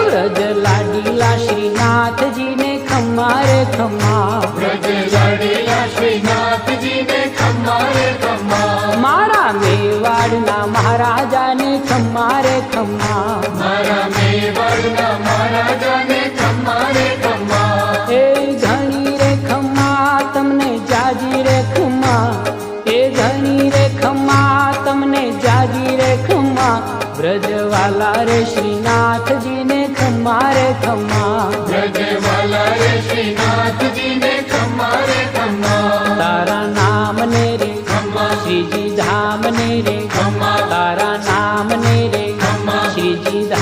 વ્રજ લાડીલા શ્રીનાથજીને ખમ્મા રે ખમ્મા, વ્રજ લાડીલા શ્રીનાથજીને ખમ્મા રે ખમ્મા, મારા મેવાડના મહારાજાને ખમ્મા રે ખમ્મા, મારા મેવાડના મહારાજાને ખમ્મા રે ખમ્મા, એ ઘણી રે ખમ્મા તમને જાજી રે ખમ્મા, એ ઘણી રે ખમ્મા તમને જાજી રે ખમ્મા, વ્રજવાલા રે શ્રીનાથજીને ખમ્મા રે ખમ્મા, વ્રજવાલા રે શ્રીનાથજીને